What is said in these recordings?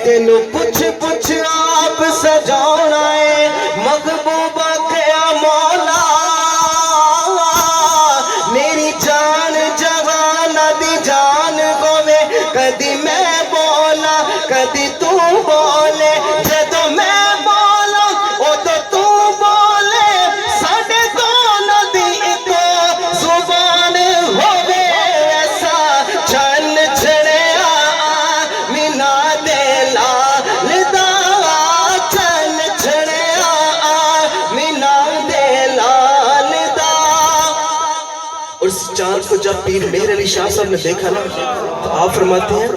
तेनू पुछ पुछ आप सजाना है महबूबा क्या मौला मेरी जान जहाना दी जान होवे कदी मैं बोला कदी तू बोले जदों मैं बोला उदों तू बोले साडे दोनों दी इको जुबान होवे ऐसा चन चढ़िया मीना दे लाल दा चन चढ़िया मीना दे लाल दा। और इस चांद को जब पीर मेहर अली शाह साहब ने देखा ना तो आप फरमाते हैं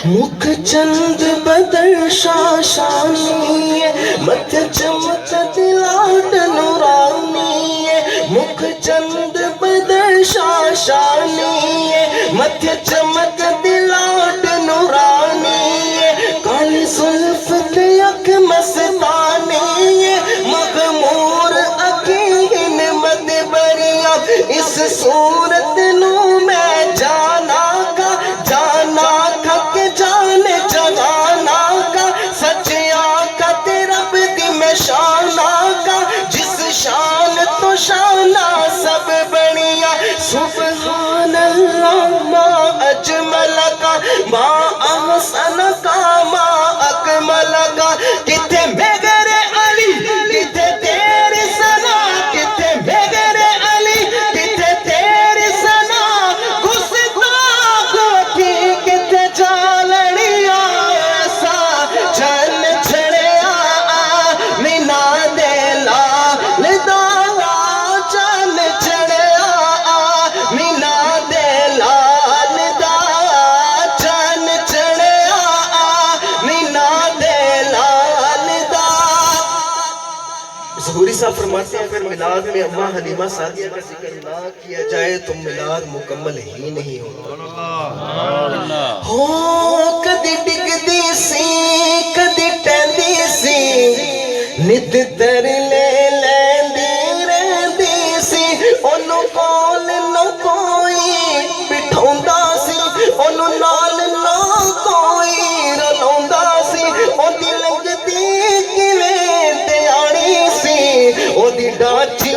मुख चंद बदर शाशानी मध्य चमक लाट नूरानी मुख चंद बदर शाशानी मध्य चमक लाट नूरानी काली सुल्फ के अख मस्तानी मगमूर अकीन मदबरिया इस सूरत नू मैं जाना का के जाने जगाना का सचिया का तेरा दी में शाना का जिस शान तो शाना सब बनिया सुबहान अल्लाह मा अजमल का मा अहसन का मा अकमल का किथे मेरे अली किथे तेरी सना किथे मेरे अली किथे तेरी सना गुस्ताख की किथे जालड़िया ऐसा चन चढ़िया मीना दे लाल दा चन चढ़िया मीना दे लाल दा चन चढ़िया मीना दे लाल दा। ज़हूरी साहब फरमाते हैं अगर मिलाद में अम्मा हलीमा सादिया का जिक्र ना किया जाए तो मिलाद मुकम्मल ही नहीं होता। हो कदी डिगदी सी कदी टहदी सी नित तर ले लैंदी रहंदी सी ओनू कोल न कोई बिठाउंदा सी ओनू नाल ना कोई रलाउंदा सी ओदी लगदी किवें दियाणी सी ओदी डाची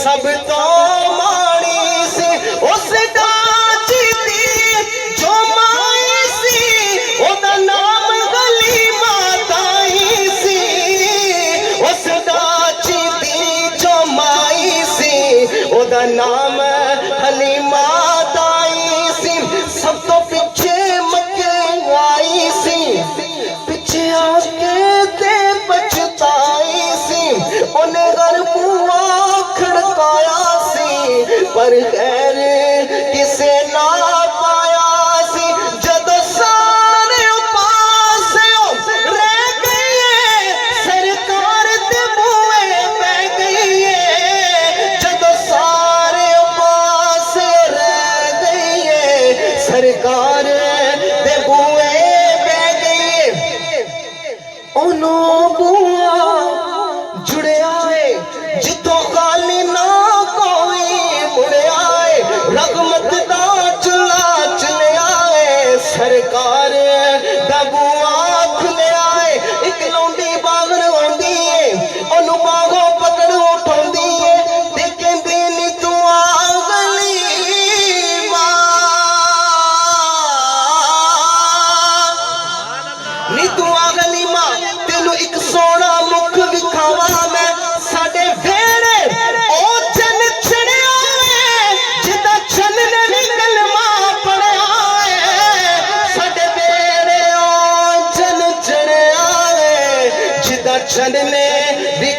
सब तो माड़ी सी उस डाची दी जो माई सी ओदा नाम हलीमा ताई सी उस डाची दी जो माई सी ओदा नाम हलीमा ताई सी सब तो पीछे मक्के आई सी पीछे आके ते पछताई सी ओने घर बुआ खड़काया सी पर खैर किसे ना पाया सी जदों सारे पास रह गई सरकार दे बूहे पै गई जदों सारे पास रह गई सरकार दे बूहे पै गई ओनो बुआ जुड़िया है जिथों खाली ना कोई मुड़िया है रगमत दा चुला चलिया है सरकार दा बुआ खुलिया है एक लौंडी बागड़ आंदी है ओनू बागों पकड़ उठांदी है ते कहंदी नी तू आ गलीमा नी तू आ गलीमा तेनू एक सोना मुख विखावा मैं साडे वेड़े ओ चन चढ़िया है जिदा चन ने भी कलमा पढ़िया है साडे वेड़े ओ चन चढ़िया है जिदा चन ने भी